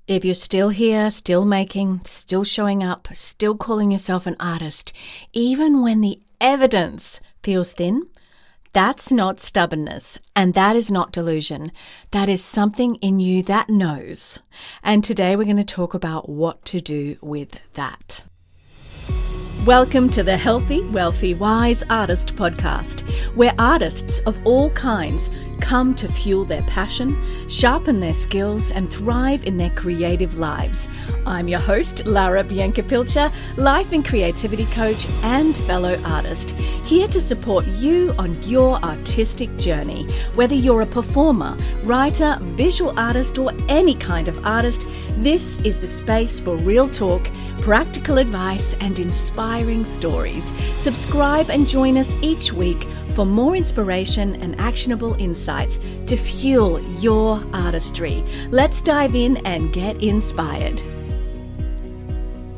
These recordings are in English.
If you're still here, still making, still showing up, still calling yourself an artist, even when the evidence feels thin, that's not stubbornness, and that is not delusion. That is something in you that knows. And today we're going to talk about what to do with that. Welcome to the Healthy, Wealthy, Wise Artist podcast, where artists of all kinds come to fuel their passion, sharpen their skills, and thrive in their creative lives. I'm your host, Lara Bianca-Pilcher, life and creativity coach and fellow artist, here to support you on your artistic journey. Whether you're a performer, writer, visual artist, or any kind of artist, this is the space for real talk, practical advice, and inspiring stories. Subscribe and join us each week for more inspiration and actionable insights to fuel your artistry. Let's dive in and get inspired.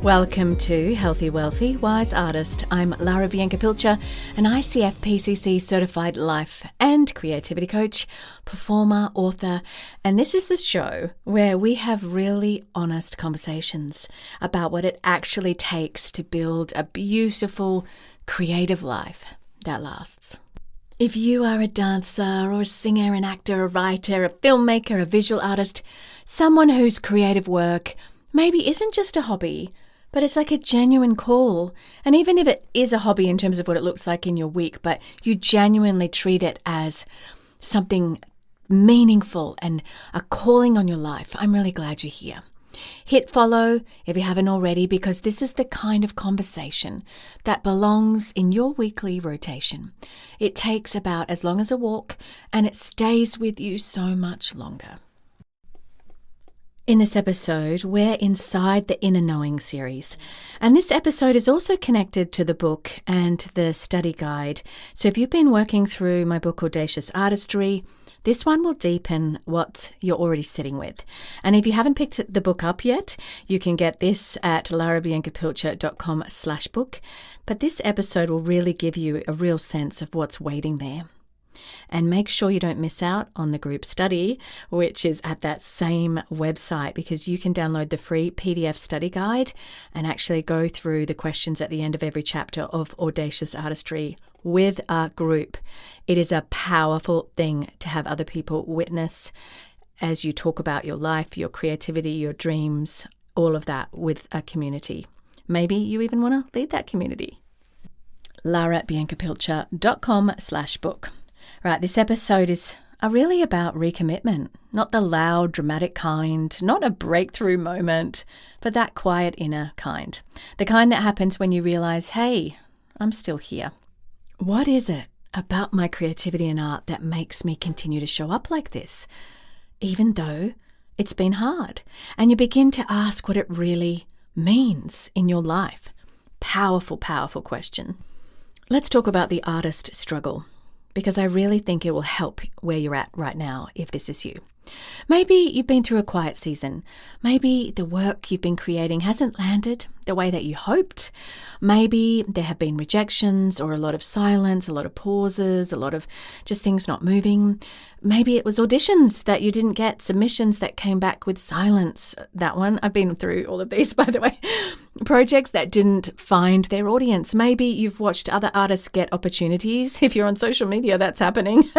Welcome to Healthy, Wealthy, Wise Artist. I'm Lara Bianca-Pilcher, an ICF PCC certified life and creativity coach, performer, author, and this is the show where we have really honest conversations about what it actually takes to build a beautiful, creative life that lasts. If you are a dancer or a singer, an actor, a writer, a filmmaker, a visual artist, someone whose creative work maybe isn't just a hobby, but it's like a genuine call. And even if it is a hobby in terms of what it looks like in your week, but you genuinely treat it as something meaningful and a calling on your life, I'm really glad you're here. Hit follow if you haven't already, because this is the kind of conversation that belongs in your weekly rotation. It takes about as long as a walk, and it stays with you so much longer. In this episode, we're inside the Inner Knowing series, and this episode is also connected to the book and the study guide. So if you've been working through my book, Audacious Artistry, this one will deepen what you're already sitting with. And if you haven't picked the book up yet, you can get this at larabiancapilcher.com/book. But this episode will really give you a real sense of what's waiting there. And make sure you don't miss out on the group study, which is at that same website, because you can download the free PDF study guide and actually go through the questions at the end of every chapter of Audacious Artistry with a group. It is a powerful thing to have other people witness as you talk about your life, your creativity, your dreams, all of that with a community. Maybe you even want to lead that community. larabiancapilcher.com/book. Right, this episode is really about recommitment, not the loud, dramatic kind, not a breakthrough moment, but that quiet inner kind. The kind that happens when you realize, hey, I'm still here. What is it about my creativity and art that makes me continue to show up like this, even though it's been hard? And you begin to ask what it really means in your life. Powerful, powerful question. Let's talk about the artist struggle, because I really think it will help where you're at right now if this is you. Maybe you've been through a quiet season. Maybe the work you've been creating hasn't landed the way that you hoped. Maybe there have been rejections or a lot of silence, a lot of pauses, a lot of just things not moving. Maybe it was auditions that you didn't get, submissions that came back with silence. That one, I've been through all of these, by the way. Projects that didn't find their audience. Maybe you've watched other artists get opportunities. If you're on social media, that's happening.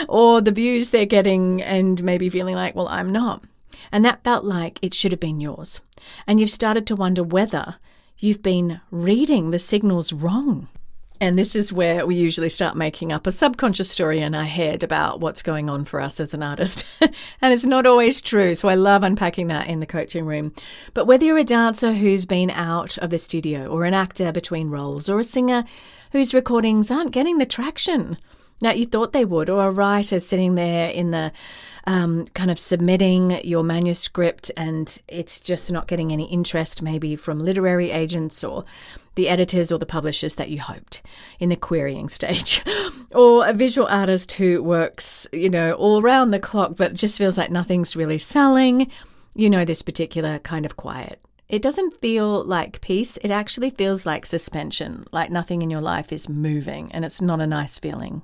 Or the views they're getting and maybe feeling like, well, I'm not. And that felt like it should have been yours. And you've started to wonder whether you've been reading the signals wrong. And this is where we usually start making up a subconscious story in our head about what's going on for us as an artist. And it's not always true. So I love unpacking that in the coaching room. But whether you're a dancer who's been out of the studio, or an actor between roles, or a singer whose recordings aren't getting the traction that you thought they would, or a writer sitting there in the kind of submitting your manuscript and it's just not getting any interest, maybe from literary agents or the editors or the publishers that you hoped in the querying stage, or a visual artist who works, all around the clock, but it just feels like nothing's really selling, this particular kind of quiet. It doesn't feel like peace. It actually feels like suspension, like nothing in your life is moving, and it's not a nice feeling.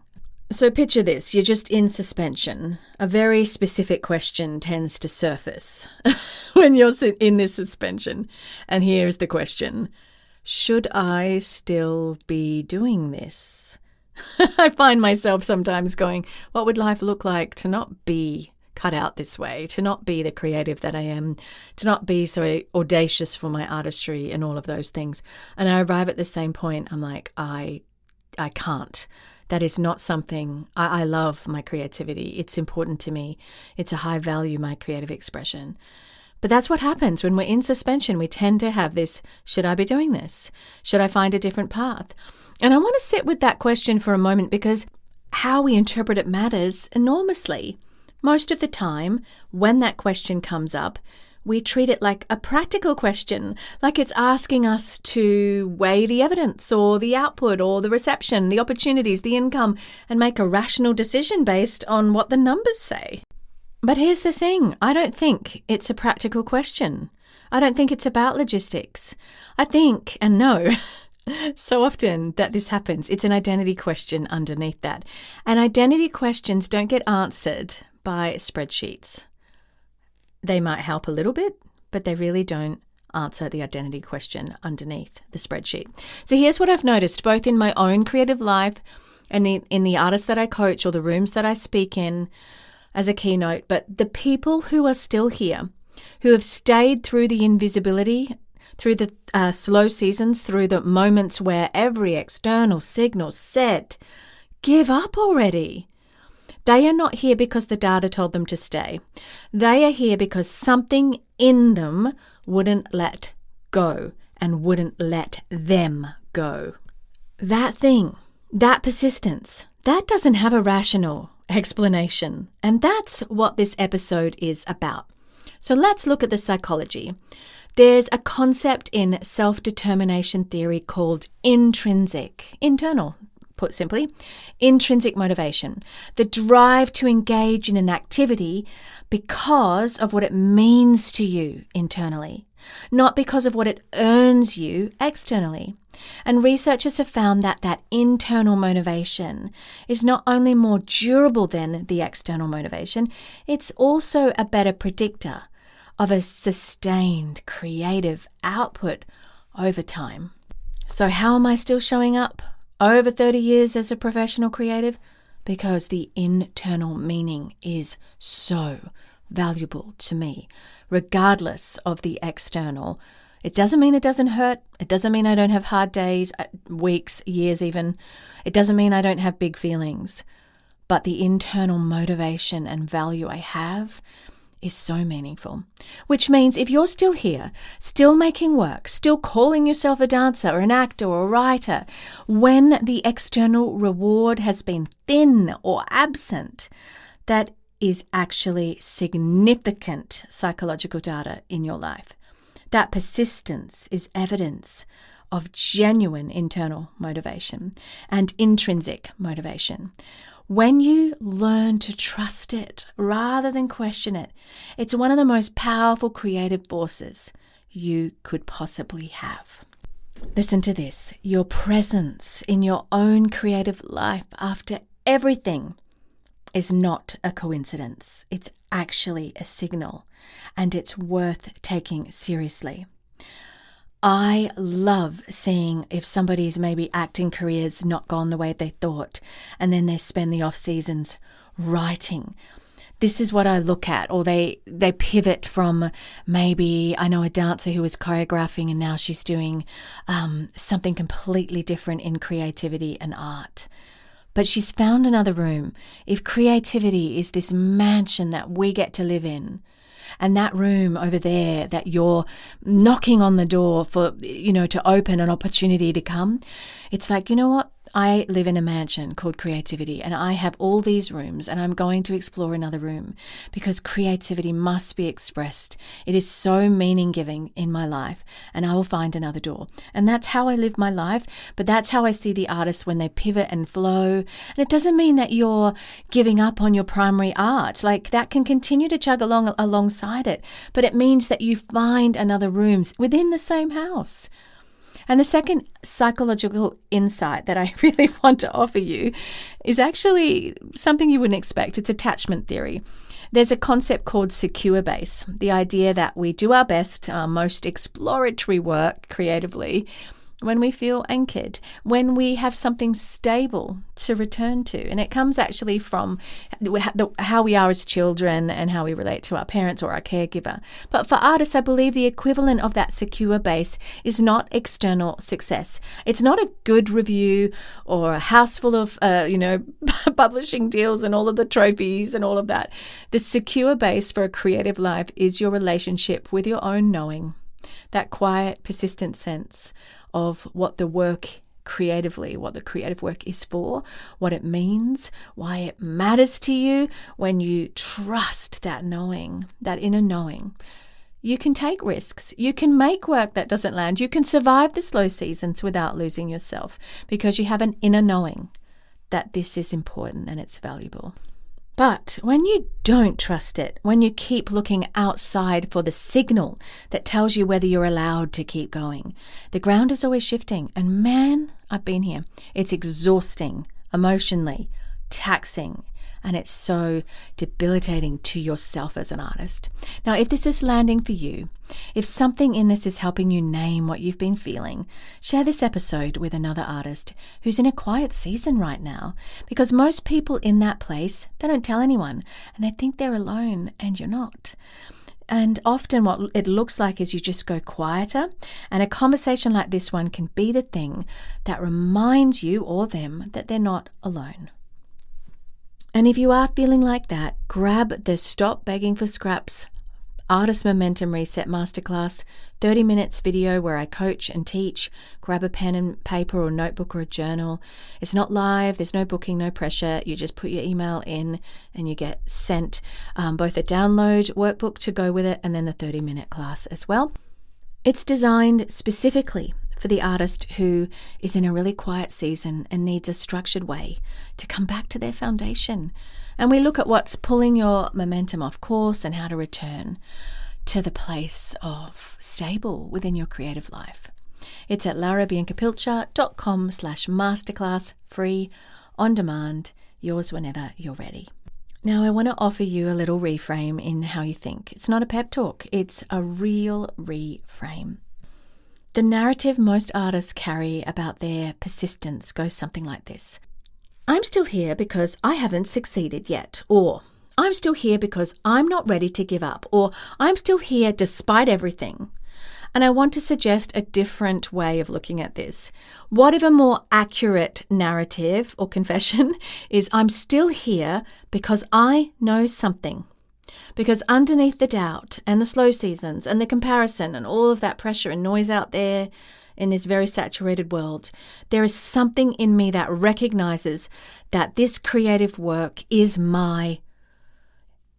So picture this, you're just in suspension. A very specific question tends to surface when you're in this suspension. And here's the question: should I still be doing this? I find myself sometimes going, what would life look like to not be cut out this way, to not be the creative that I am, to not be so audacious for my artistry and all of those things. And I arrive at the same point. I'm like, I can't. That is not something. I love my creativity. It's important to me. It's a high value, my creative expression. But that's what happens when we're in suspension. We tend to have this, should I be doing this? Should I find a different path? And I want to sit with that question for a moment, because how we interpret it matters enormously. Most of the time, when that question comes up, we treat it like a practical question, like it's asking us to weigh the evidence or the output or the reception, the opportunities, the income, and make a rational decision based on what the numbers say. But here's the thing, I don't think it's a practical question. I don't think it's about logistics. I think, and know, so often that this happens, it's an identity question underneath that. And identity questions don't get answered by spreadsheets. They might help a little bit, but they really don't answer the identity question underneath the spreadsheet. So here's what I've noticed, both in my own creative life and in the artists that I coach or the rooms that I speak in as a keynote, but the people who are still here, who have stayed through the invisibility, through the slow seasons, through the moments where every external signal said, give up already. They are not here because the data told them to stay. They are here because something in them wouldn't let go and wouldn't let them go. That thing, that persistence, that doesn't have a rational explanation. And that's what this episode is about. So let's look at the psychology. There's a concept in self-determination theory called internal, put simply, intrinsic motivation, the drive to engage in an activity because of what it means to you internally, not because of what it earns you externally. And researchers have found that that internal motivation is not only more durable than the external motivation, it's also a better predictor of a sustained creative output over time. So how am I still showing up over 30 years as a professional creative? Because the internal meaning is so valuable to me, regardless of the external. It doesn't mean it doesn't hurt. It doesn't mean I don't have hard days, weeks, years even. It doesn't mean I don't have big feelings. But the internal motivation and value I have is so meaningful. Which means if you're still here, still making work, still calling yourself a dancer or an actor or a writer, when the external reward has been thin or absent, that is actually significant psychological data in your life. That persistence is evidence of genuine internal motivation and intrinsic motivation. When you learn to trust it rather than question it, it's one of the most powerful creative forces you could possibly have. Listen to this. Your presence in your own creative life after everything is not a coincidence. It's actually a signal, and it's worth taking seriously. I love seeing if somebody's maybe acting career's not gone the way they thought, and then they spend the off seasons writing. This is what I look at, or they pivot from, maybe I know a dancer who was choreographing and now she's doing something completely different in creativity and art. But she's found another room. If creativity is this mansion that we get to live in, and that room over there that you're knocking on the door for, to open an opportunity to come, it's like, you know what? I live in a mansion called creativity, and I have all these rooms, and I'm going to explore another room because creativity must be expressed. It is so meaning-giving in my life, and I will find another door. And that's how I live my life, but that's how I see the artists when they pivot and flow. And it doesn't mean that you're giving up on your primary art. Like, that can continue to chug along alongside it, but it means that you find another room within the same house. And the second psychological insight that I really want to offer you is actually something you wouldn't expect. It's attachment theory. There's a concept called secure base, the idea that we do our best, our most exploratory work creatively when we feel anchored, when we have something stable to return to. And it comes actually from how we are as children and how we relate to our parents or our caregiver. But for artists, I believe the equivalent of that secure base is not external success. It's not a good review or a house full of, publishing deals and all of the trophies and all of that. The secure base for a creative life is your relationship with your own knowing, that quiet, persistent sense of what the creative work is for, what it means, why it matters to you. When you trust that knowing, that inner knowing, you can take risks. You can make work that doesn't land. You can survive the slow seasons without losing yourself because you have an inner knowing that this is important and it's valuable. But when you don't trust it, when you keep looking outside for the signal that tells you whether you're allowed to keep going, the ground is always shifting. And man, I've been here. It's exhausting, emotionally, taxing, and it's so debilitating to yourself as an artist. Now, if this is landing for you, if something in this is helping you name what you've been feeling, share this episode with another artist who's in a quiet season right now, because most people in that place, they don't tell anyone and they think they're alone, and you're not. And often what it looks like is you just go quieter, and a conversation like this one can be the thing that reminds you or them that they're not alone. And if you are feeling like that, grab the Stop Begging for Scraps Artist Momentum Reset Masterclass, 30 minutes video where I coach and teach. Grab a pen and paper or notebook or a journal. It's not live, there's no booking, no pressure. You just put your email in and you get sent both a download workbook to go with it and then the 30-minute class as well. It's designed specifically for the artist who is in a really quiet season and needs a structured way to come back to their foundation. And we look at what's pulling your momentum off course and how to return to the place of stable within your creative life. It's at laurabiancapilcher.com/masterclass, free, on demand, yours whenever you're ready. Now, I want to offer you a little reframe in how you think. It's not a pep talk, it's a real reframe. The narrative most artists carry about their persistence goes something like this. I'm still here because I haven't succeeded yet, or I'm still here because I'm not ready to give up, or I'm still here despite everything. And I want to suggest a different way of looking at this. What if a more accurate narrative or confession is I'm still here because I know something? Because underneath the doubt and the slow seasons and the comparison and all of that pressure and noise out there in this very saturated world, there is something in me that recognizes that this creative work is my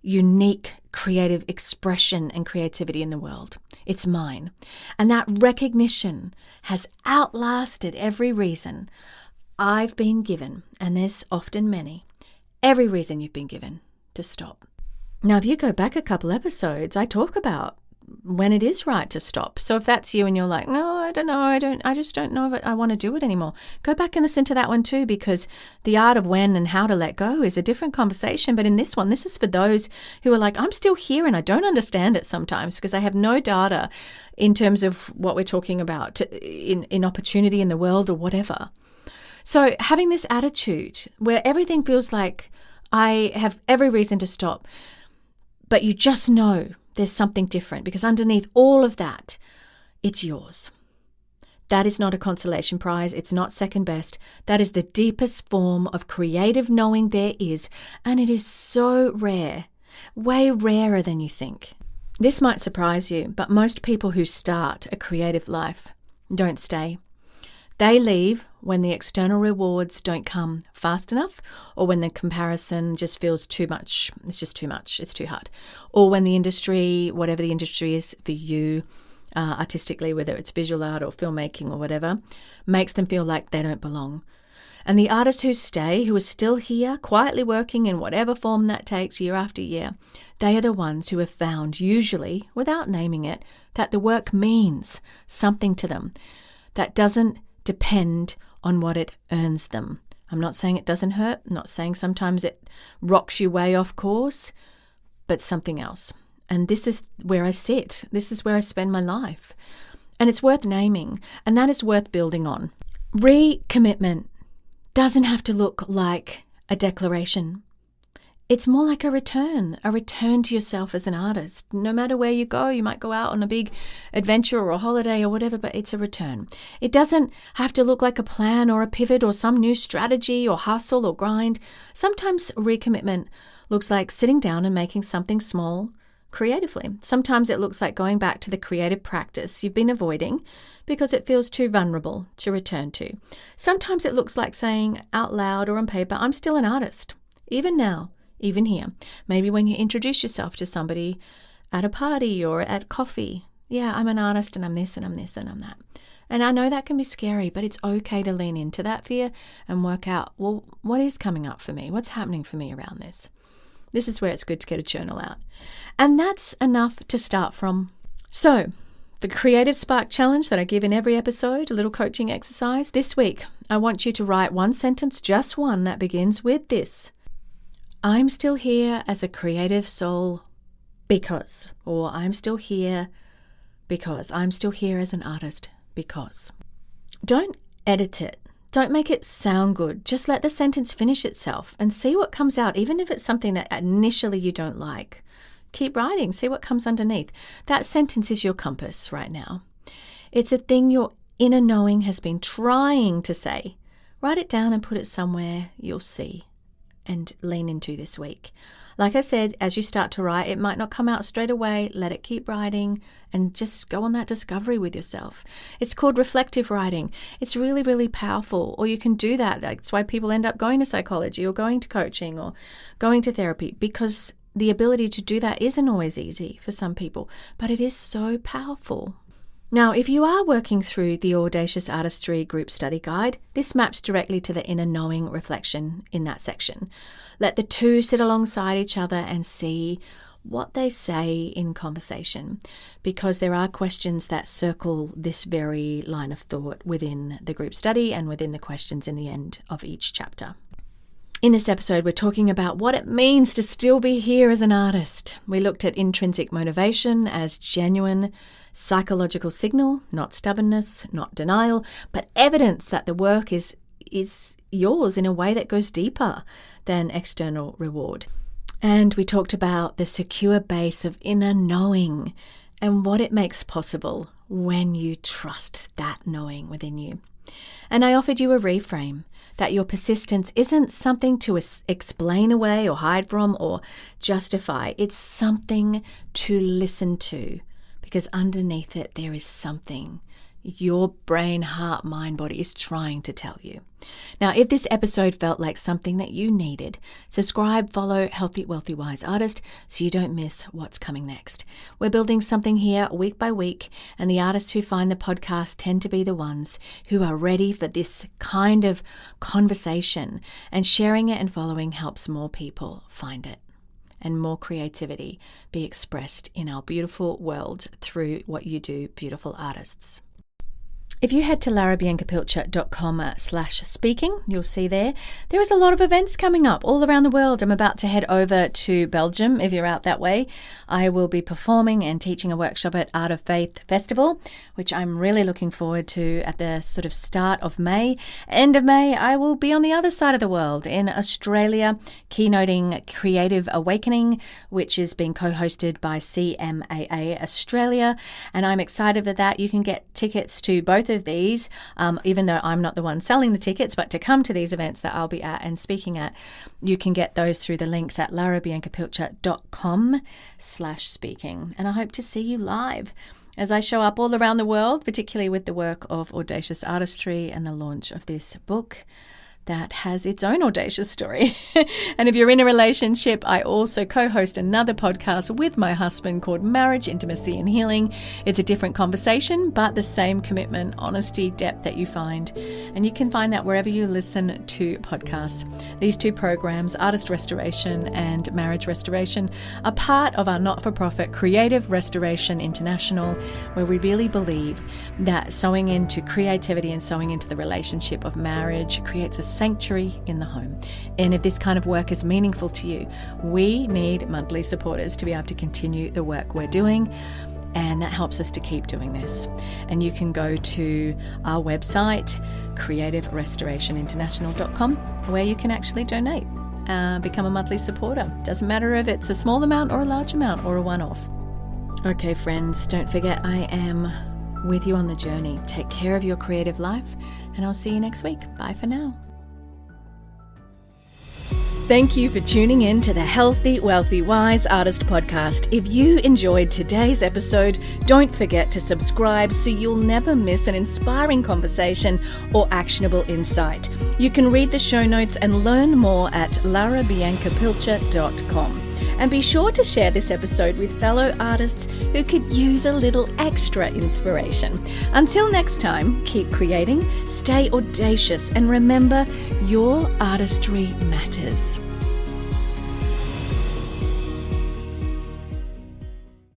unique creative expression and creativity in the world. It's mine. And that recognition has outlasted every reason I've been given, and there's often many, every reason you've been given to stop. Now, if you go back a couple episodes, I talk about when it is right to stop. So if that's you and you're like, no, I don't know, I just don't know if I want to do it anymore, go back and listen to that one too, because the art of when and how to let go is a different conversation. But in this one, this is for those who are like, I'm still here and I don't understand it sometimes because I have no data in terms of what we're talking about in opportunity in the world or whatever. So having this attitude where everything feels like I have every reason to stop, but you just know there's something different because underneath all of that, it's yours. That is not a consolation prize. It's not second best. That is the deepest form of creative knowing there is. And it is so rare, way rarer than you think. This might surprise you, but most people who start a creative life don't stay. They leave when the external rewards don't come fast enough, or when the comparison just feels too much. It's just too much. It's too hard. Or when the industry, whatever the industry is for you, artistically, whether it's visual art or filmmaking or whatever, makes them feel like they don't belong. And the artists who stay, who are still here, quietly working in whatever form that takes year after year, they are the ones who have found, usually, without naming it, that the work means something to them, that doesn't depend on what it earns them. I'm not saying it doesn't hurt. I'm not saying sometimes it rocks you way off course, but something else. And this is where I sit. This is where I spend my life. And it's worth naming, and that is worth building on. Recommitment doesn't have to look like a declaration. It's more like a return to yourself as an artist. No matter where you go, you might go out on a big adventure or a holiday or whatever, but it's a return. It doesn't have to look like a plan or a pivot or some new strategy or hustle or grind. Sometimes recommitment looks like sitting down and making something small creatively. Sometimes it looks like going back to the creative practice you've been avoiding because it feels too vulnerable to return to. Sometimes it looks like saying out loud or on paper, I'm still an artist, even now. Even here, maybe when you introduce yourself to somebody at a party or at coffee, yeah, I'm an artist and I'm this and I'm this and I'm that. And I know that can be scary, but it's okay to lean into that fear and work out, well, what is coming up for me? What's happening for me around this? This is where it's good to get a journal out. And that's enough to start from. So, the Creative Spark Challenge that I give in every episode, a little coaching exercise. This week, I want you to write one sentence, just one, that begins with this. I'm still here as a creative soul because, or I'm still here because, I'm still here as an artist because. Don't edit it. Don't make it sound good. Just let the sentence finish itself and see what comes out, even if it's something that initially you don't like. Keep writing, see what comes underneath. That sentence is your compass right now. It's a thing your inner knowing has been trying to say. Write it down and put it somewhere you'll see and lean into this week. Like I said, as you start to write, it might not come out straight away. Let it keep writing and just go on that discovery with yourself. It's called reflective writing. It's really, really powerful. Or you can do that. That's why people end up going to psychology or going to coaching or going to therapy, because the ability to do that isn't always easy for some people, but it is so powerful. Now, if you are working through the Audacious Artistry group study guide, this maps directly to the inner knowing reflection in that section. Let the two sit alongside each other and see what they say in conversation, because there are questions that circle this very line of thought within the group study and within the questions in the end of each chapter. In this episode, we're talking about what it means to still be here as an artist. We looked at intrinsic motivation as genuine psychological signal, not stubbornness, not denial, but evidence that the work is yours in a way that goes deeper than external reward. And we talked about the secure base of inner knowing and what it makes possible when you trust that knowing within you. And I offered you a reframe, that your persistence isn't something to explain away or hide from or justify. It's something to listen to, because underneath it there is something your brain, heart, mind, body is trying to tell you. Now, if this episode felt like something that you needed, subscribe, follow Healthy, Wealthy, Wise Artist so you don't miss what's coming next. We're building something here week by week, and the artists who find the podcast tend to be the ones who are ready for this kind of conversation, and sharing it and following helps more people find it and more creativity be expressed in our beautiful world through what you do, beautiful artists. If you head to larabiancapilcher.com/speaking, you'll see there is a lot of events coming up all around the world. I'm about to head over to Belgium. If you're out that way, I will be performing and teaching a workshop at Art of Faith Festival, which I'm really looking forward to at the sort of start of May. End of May, I will be on the other side of the world in Australia, keynoting Creative Awakening, which is being co-hosted by CMAA Australia. And I'm excited for that. You can get tickets to both of these, even though I'm not the one selling the tickets, but to come to these events that I'll be at and speaking at, you can get those through the links at larabiancapilcher.com/speaking. And I hope to see you live as I show up all around the world, particularly with the work of Audacious Artistry and the launch of this book that has its own audacious story. And if you're in a relationship, I also co-host another podcast with my husband called Marriage, Intimacy and Healing. It's a different conversation, but the same commitment, honesty, depth that you find. And you can find that wherever you listen to podcasts. These two programs, Artist Restoration and Marriage Restoration, are part of our not-for-profit Creative Restoration International, where we really believe that sowing into creativity and sowing into the relationship of marriage creates a sanctuary in the home. And if this kind of work is meaningful to you, we need monthly supporters to be able to continue the work we're doing. And that helps us to keep doing this. And you can go to our website, creativerestorationinternational.com, where you can actually donate, become a monthly supporter. Doesn't matter if it's a small amount or a large amount or a one-off. Okay, friends, don't forget I am with you on the journey. Take care of your creative life, and I'll see you next week. Bye for now. Thank you for tuning in to the Healthy, Wealthy, Wise Artist podcast. If you enjoyed today's episode, don't forget to subscribe so you'll never miss an inspiring conversation or actionable insight. You can read the show notes and learn more at larabiancapilcher.com. And be sure to share this episode with fellow artists who could use a little extra inspiration. Until next time, keep creating, stay audacious, and remember, your artistry matters.